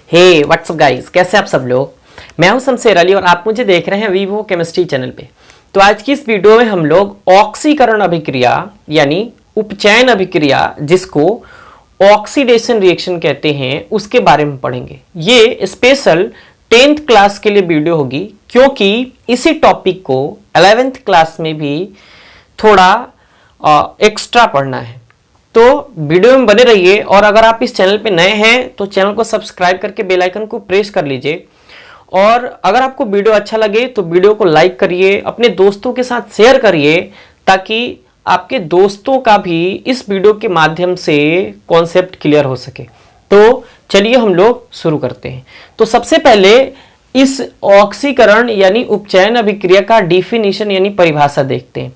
हे WhatsApp guys, कैसे आप सब लोग। मैं हूं शमशेर अली और आप मुझे देख रहे हैं वीवो केमिस्ट्री चैनल पे। तो आज की इस वीडियो में हम लोग ऑक्सीकरण अभिक्रिया यानी उपचयन अभिक्रिया, जिसको ऑक्सीडेशन रिएक्शन कहते हैं, उसके बारे में पढ़ेंगे। ये स्पेशल 10th क्लास के लिए वीडियो होगी, क्योंकि इसी टॉपिक को 11th क्लास में भी थोड़ा एक्स्ट्रा पढ़ना है। तो वीडियो में बने रहिए, और अगर आप इस चैनल पे नए हैं तो चैनल को सब्सक्राइब करके बेल आइकन को प्रेस कर लीजिए। और अगर आपको वीडियो अच्छा लगे तो वीडियो को लाइक करिए, अपने दोस्तों के साथ शेयर करिए, ताकि आपके दोस्तों का भी इस वीडियो के माध्यम से कॉन्सेप्ट क्लियर हो सके। तो चलिए हम लोग शुरू करते हैं। तो सबसे पहले इस ऑक्सीकरण यानी उपचयन अभिक्रिया का डिफिनीशन यानी परिभाषा देखते हैं।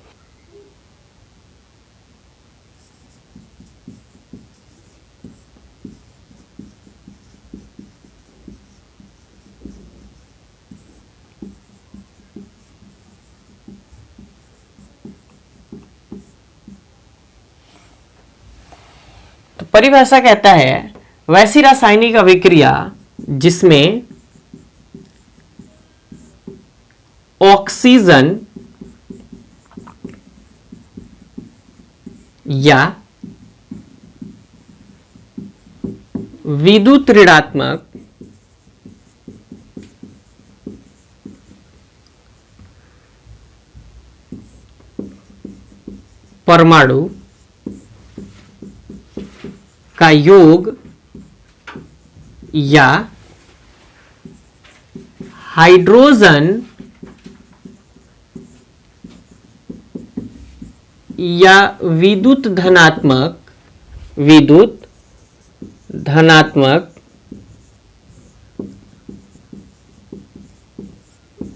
परिभाषा कहता है वैसी रासायनिक अभिक्रिया जिसमें ऑक्सीजन या विद्युत ऋणात्मक परमाणु का योग या हाइड्रोजन या विद्युत धनात्मक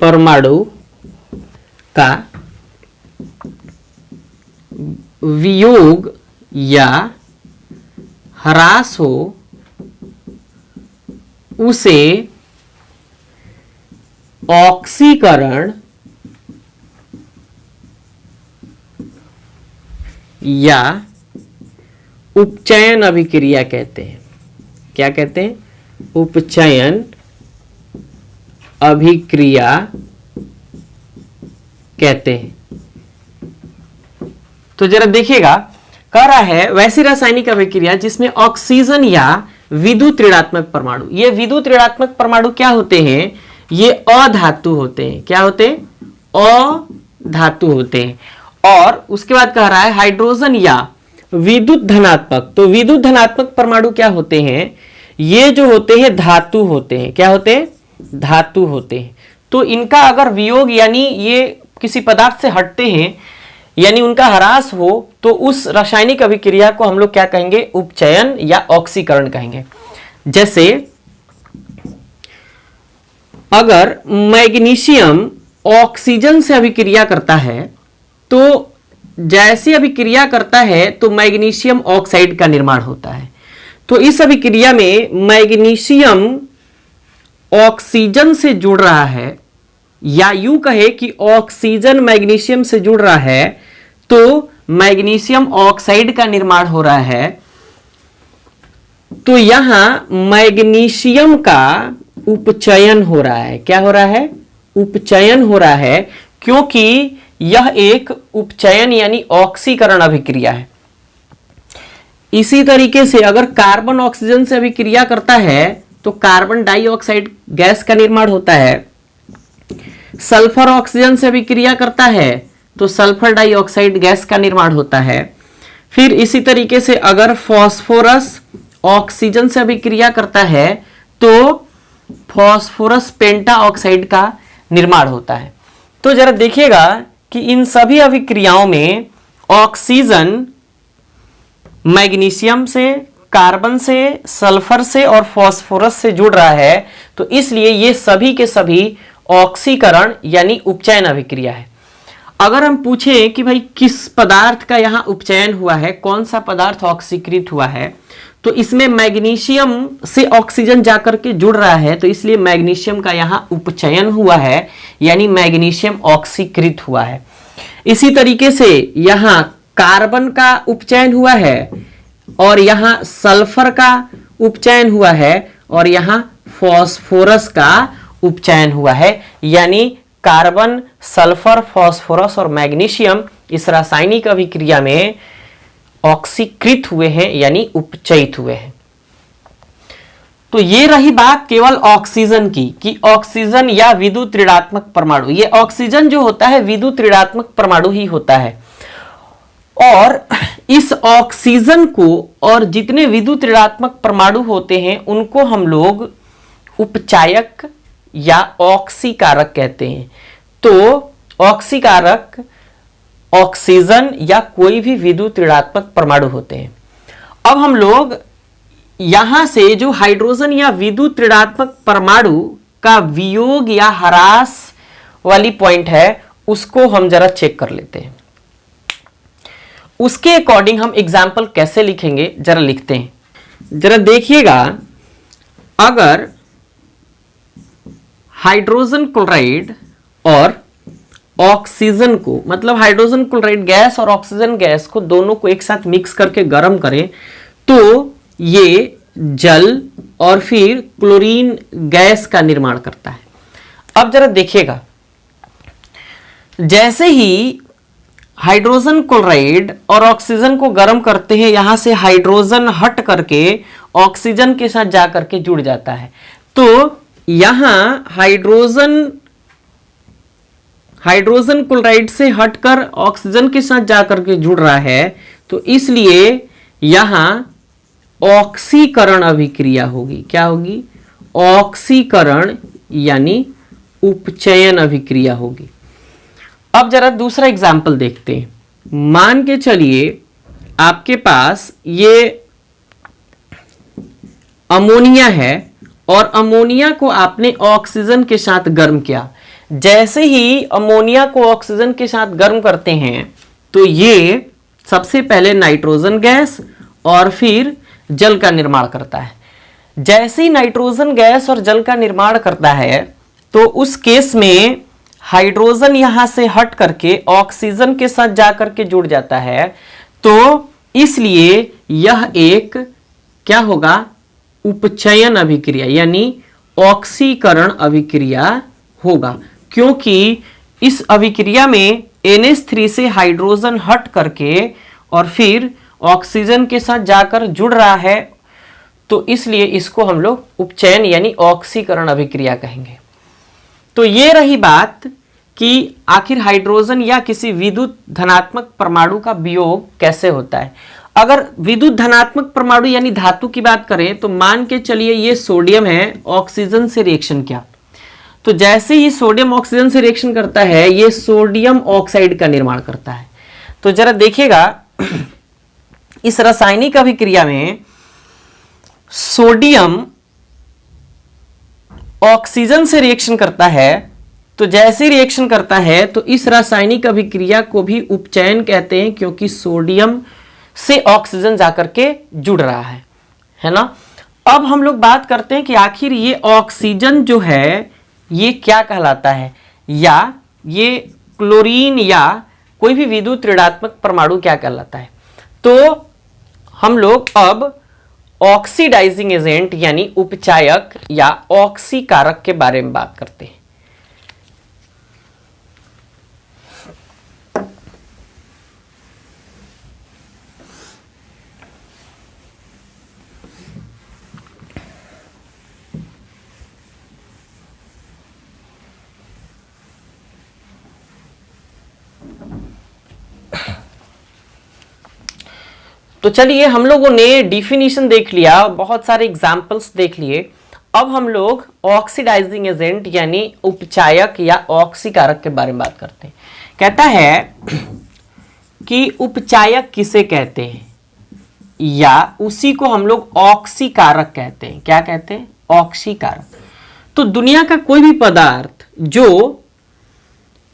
परमाणु का वियोग या ह्रास हो, उसे ऑक्सीकरण या उपचयन अभिक्रिया कहते हैं। क्या कहते हैं? उपचयन अभिक्रिया कहते हैं। तो जरा देखिएगा, कह रहा है वैसी रासायनिक अभिक्रिया जिसमें ऑक्सीजन या विद्युत ऋणात्मक परमाणु, ये विद्युत ऋणात्मक परमाणु क्या होते हैं? ये अधातु होते हैं। क्या होते हैं? अधातु होते हैं। और उसके बाद कह रहा है हाइड्रोजन या विद्युत धनात्मक। तो विद्युत धनात्मक परमाणु क्या होते हैं? ये जो होते हैं धातु होते हैं। क्या होते हैं? धातु होते हैं। तो इनका अगर वियोग यानी ये किसी पदार्थ से हटते हैं यानी उनका ह्रास हो, तो उस रासायनिक अभिक्रिया को हम लोग क्या कहेंगे? उपचयन या ऑक्सीकरण कहेंगे। जैसे अगर मैग्नीशियम ऑक्सीजन से अभिक्रिया करता है, तो जैसे अभिक्रिया करता है तो मैग्नीशियम ऑक्साइड का निर्माण होता है। तो इस अभिक्रिया में मैग्नीशियम ऑक्सीजन से जुड़ रहा है, या यूं कहे कि ऑक्सीजन मैग्नीशियम से जुड़ रहा है, तो मैग्नीशियम ऑक्साइड का निर्माण हो रहा है। तो यहां मैग्नीशियम का उपचयन हो रहा है। क्या हो रहा है? उपचयन हो रहा है, क्योंकि यह एक उपचयन यानी ऑक्सीकरण अभिक्रिया है। इसी तरीके से अगर कार्बन ऑक्सीजन से अभिक्रिया करता है तो कार्बन डाइऑक्साइड गैस का निर्माण होता है। सल्फर ऑक्सीजन से अभिक्रिया करता है तो सल्फर डाइऑक्साइड गैस का निर्माण होता है। फिर इसी तरीके से अगर फास्फोरस ऑक्सीजन से अभिक्रिया करता है तो फास्फोरस पेंटा ऑक्साइड का निर्माण होता है। तो जरा देखिएगा कि इन सभी अभिक्रियाओं में ऑक्सीजन मैग्नीशियम से, कार्बन से, सल्फर से और फास्फोरस से जुड़ रहा है। तो इसलिए ये सभी के सभी ऑक्सीकरण यानी उपचयन अभिक्रिया है। अगर हम पूछें कि भाई किस पदार्थ का यहां उपचयन हुआ है, कौन सा पदार्थ ऑक्सीकृत हुआ है, तो इसमें मैग्नीशियम से ऑक्सीजन जाकर के जुड़ रहा है, तो इसलिए मैग्नीशियम का यहां उपचयन हुआ है, यानी मैग्नीशियम ऑक्सीकृत हुआ है। इसी तरीके से यहां कार्बन का उपचयन हुआ है और यहां सल्फर का उपचयन हुआ है और यहां फॉस्फोरस का उपचयन हुआ है, यानी कार्बन, सल्फर, फास्फोरस और मैग्नीशियम इस रासायनिक अभिक्रिया में ऑक्सीकृत हुए हैं यानी उपचयित हुए हैं। तो ये रही बात केवल ऑक्सीजन की कि ऑक्सीजन या विद्युत ऋणात्मक परमाणु, ये ऑक्सीजन जो होता है विद्युत ऋणात्मक परमाणु ही होता है। और इस ऑक्सीजन को और जितने विद्युत ऋणात्मक परमाणु होते हैं उनको हम लोग उपचायक या ऑक्सीकारक कहते हैं। तो ऑक्सीकारक ऑक्सीजन या कोई भी विद्युत ऋणात्मक परमाणु होते हैं। अब हम लोग यहां से जो हाइड्रोजन या विद्युत ऋणात्मक परमाणु का वियोग या ह्रास वाली पॉइंट है उसको हम जरा चेक कर लेते हैं। उसके अकॉर्डिंग हम एग्जाम्पल कैसे लिखेंगे जरा लिखते हैं। जरा देखिएगा, अगर हाइड्रोजन क्लोराइड और ऑक्सीजन को, मतलब हाइड्रोजन क्लोराइड गैस और ऑक्सीजन गैस को दोनों को एक साथ मिक्स करके गर्म करें तो ये जल और फिर क्लोरीन गैस का निर्माण करता है। अब जरा देखिएगा, जैसे ही हाइड्रोजन क्लोराइड और ऑक्सीजन को गर्म करते हैं, यहां से हाइड्रोजन हट करके ऑक्सीजन के साथ जाकर के जुड़ जाता है। तो यहां हाइड्रोजन क्लोराइड से हटकर ऑक्सीजन के साथ जाकर के जुड़ रहा है, तो इसलिए यहां ऑक्सीकरण अभिक्रिया होगी। क्या होगी? ऑक्सीकरण यानी उपचयन अभिक्रिया होगी। अब जरा दूसरा एग्जाम्पल देखते हैं। मान के चलिए आपके पास ये अमोनिया है और अमोनिया को आपने ऑक्सीजन के साथ गर्म किया। जैसे ही अमोनिया को ऑक्सीजन के साथ गर्म करते हैं तो ये सबसे पहले नाइट्रोजन गैस और फिर जल का निर्माण करता है। जैसे ही नाइट्रोजन गैस और जल का निर्माण करता है तो उस केस में हाइड्रोजन यहां से हट करके ऑक्सीजन के साथ जाकर के जुड़ जाता है। तो इसलिए यह एक क्या होगा? उपचयन अभिक्रिया यानी ऑक्सीकरण अभिक्रिया होगा, क्योंकि इस अभिक्रिया में NH3 से हाइड्रोजन हट करके और फिर ऑक्सीजन के साथ जाकर जुड़ रहा है। तो इसलिए इसको हम लोग उपचयन यानी ऑक्सीकरण अभिक्रिया कहेंगे। तो ये रही बात कि आखिर हाइड्रोजन या किसी विद्युत धनात्मक परमाणु का वियोग कैसे होता है। अगर विद्युत धनात्मक परमाणु यानी धातु की बात करें तो मान के चलिए ये सोडियम है, ऑक्सीजन से रिएक्शन किया, तो जैसे ही सोडियम ऑक्सीजन से रिएक्शन करता है ये सोडियम ऑक्साइड का निर्माण करता है। तो जरा देखिएगा, इस रासायनिक अभिक्रिया में सोडियम ऑक्सीजन से रिएक्शन करता है। तो जैसे रिएक्शन करता है तो इस रासायनिक अभिक्रिया को भी उपचयन कहते हैं, क्योंकि सोडियम से ऑक्सीजन जाकर के जुड़ रहा है ना। अब हम लोग बात करते हैं कि आखिर ये ऑक्सीजन जो है ये क्या कहलाता है, या ये क्लोरीन या कोई भी विद्युत ऋणात्मक परमाणु क्या कहलाता है। तो हम लोग अब ऑक्सीडाइजिंग एजेंट यानी उपचायक या ऑक्सीकारक के बारे में बात करते हैं। तो चलिए, हम लोगों ने डिफिनीशन देख लिया, बहुत सारे एग्जाम्पल्स देख लिए। अब हम लोग ऑक्सीडाइजिंग एजेंट यानी उपचायक या ऑक्सीकारक के बारे में बात करते हैं। कहता है कि उपचायक किसे कहते हैं, या उसी को हम लोग ऑक्सीकारक कहते हैं। क्या कहते हैं? ऑक्सीकारक। तो दुनिया का कोई भी पदार्थ जो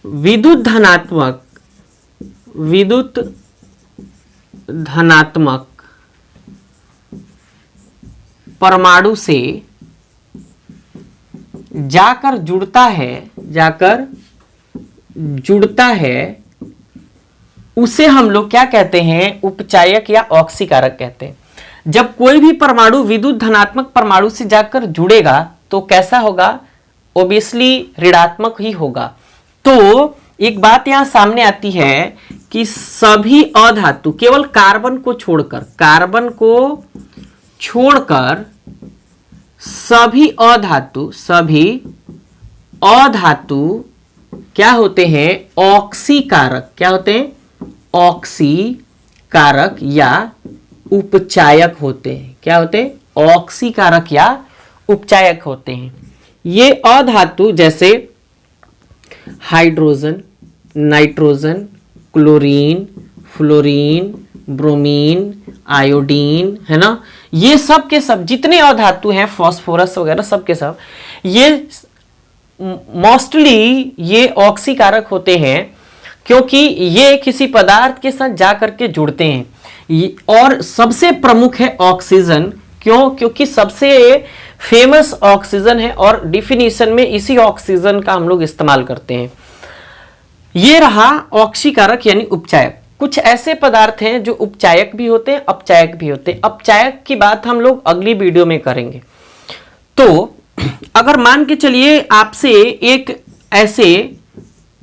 विद्युत धनात्मक परमाणु से जाकर जुड़ता है उसे हम लोग क्या कहते हैं? उपचायक या ऑक्सीकारक कहते हैं। जब कोई भी परमाणु विद्युत धनात्मक परमाणु से जाकर जुड़ेगा तो कैसा होगा, ओबियसली ऋणात्मक ही होगा। तो एक बात यहां सामने आती है कि सभी अधातु, केवल कार्बन को छोड़कर सभी अधातु क्या होते हैं, ऑक्सीकारक। क्या होते हैं, ऑक्सीकारक या उपचायक होते हैं। क्या होते हैं, ऑक्सीकारक या उपचायक होते हैं। ये अधातु जैसे hydrogen, nitrogen, chlorine, fluorine, bromine, iodine, है ना, ये सब के सब जितने अधातु हैं, फास्फोरस वगैरह सब के सब, ये मोस्टली ये ऑक्सीकारक होते हैं क्योंकि ये किसी पदार्थ के साथ जाकर के जुड़ते हैं। और सबसे प्रमुख है ऑक्सीजन। क्यों? क्योंकि सबसे फेमस ऑक्सीजन है और डिफिनीशन में इसी ऑक्सीजन का हम लोग इस्तेमाल करते हैं। ये रहा ऑक्सीकारक यानी उपचायक। कुछ ऐसे पदार्थ हैं जो उपचायक भी होते हैं, अपचायक भी होते हैं। अपचायक की बात हम लोग अगली वीडियो में करेंगे। तो अगर मान के चलिए आपसे एक ऐसे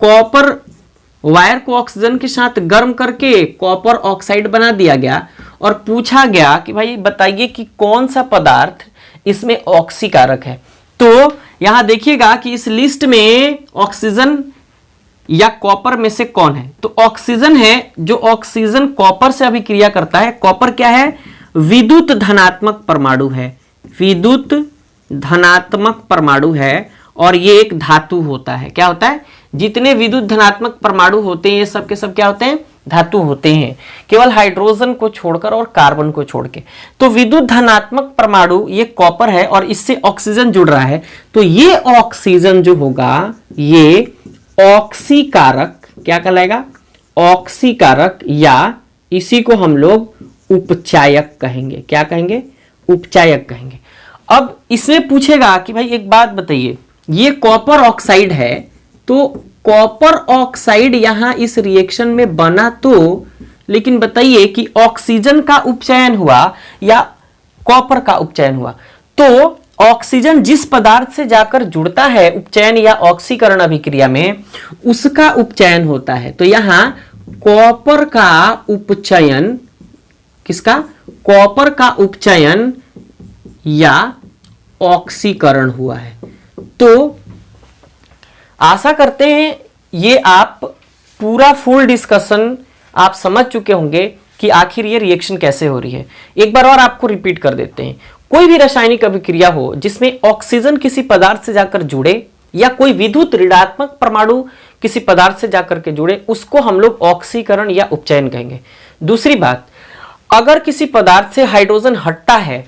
कॉपर वायर को ऑक्सीजन के साथ गर्म करके कॉपर ऑक्साइड बना दिया गया और पूछा गया कि भाई बताइए कि कौन सा पदार्थ इसमें ऑक्सीकारक है, तो यहां देखिएगा कि इस लिस्ट में ऑक्सीजन या कॉपर में से कौन है। तो ऑक्सीजन है, जो ऑक्सीजन कॉपर से अभिक्रिया करता है। कॉपर क्या है, विद्युत धनात्मक परमाणु है, विद्युत धनात्मक परमाणु है और ये एक धातु होता है। क्या होता है, जितने विद्युत धनात्मक परमाणु होते हैं ये सब के सब क्या होते हैं, धातु होते हैं, केवल हाइड्रोजन को छोड़कर और कार्बन को छोड़ के। तो विद्युत धनात्मक परमाणु ये कॉपर है और इससे ऑक्सीजन जुड़ रहा है। तो ये ऑक्सीजन जो होगा ये ऑक्सीकारक क्या कहलाएगा, ऑक्सीकारक, या इसी को हम लोग उपचायक कहेंगे। क्या कहेंगे, उपचायक कहेंगे। अब इसमें पूछेगा कि भाई एक बात बताइए, ये कॉपर ऑक्साइड है, तो कॉपर ऑक्साइड यहां इस रिएक्शन में बना तो, लेकिन बताइए कि ऑक्सीजन का उपचयन हुआ या कॉपर का उपचयन हुआ। तो ऑक्सीजन जिस पदार्थ से जाकर जुड़ता है उपचयन या ऑक्सीकरण अभिक्रिया में, उसका उपचयन होता है। तो यहां कॉपर का उपचयन, किसका, कॉपर का उपचयन या ऑक्सीकरण हुआ है। तो आशा करते हैं ये आप पूरा फुल डिस्कशन आप समझ चुके होंगे कि आखिर ये रिएक्शन कैसे हो रही है। एक बार और आपको रिपीट कर देते हैं। कोई भी रासायनिक अभिक्रिया हो जिसमें ऑक्सीजन किसी पदार्थ से जाकर जुड़े या कोई विद्युत ऋणात्मक परमाणु किसी पदार्थ से जाकर के जुड़े, उसको हम लोग ऑक्सीकरण या उपचयन कहेंगे। दूसरी बात, अगर किसी पदार्थ से हाइड्रोजन हटता है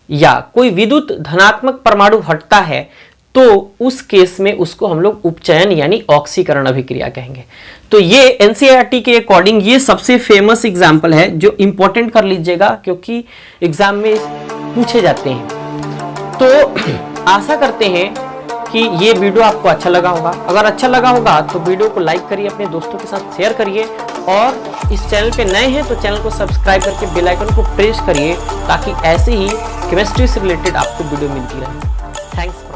या कोई विद्युत धनात्मक परमाणु हटता है तो उस केस में उसको हम लोग उपचयन यानी ऑक्सीकरण अभिक्रिया कहेंगे। तो ये एनसीईआरटी के अकॉर्डिंग ये सबसे फेमस एग्जाम्पल है जो इंपॉर्टेंट कर लीजिएगा क्योंकि एग्जाम में पूछे जाते हैं। तो आशा करते हैं कि ये वीडियो आपको अच्छा लगा होगा। अगर अच्छा लगा होगा तो वीडियो को लाइक करिए, अपने दोस्तों के साथ शेयर करिए और इस चैनल पे नए हैं तो चैनल को सब्सक्राइब करके बेल आइकन को प्रेस करिए ताकि ऐसे ही केमिस्ट्री से रिलेटेड आपको वीडियो मिलती रहे। थैंक्स।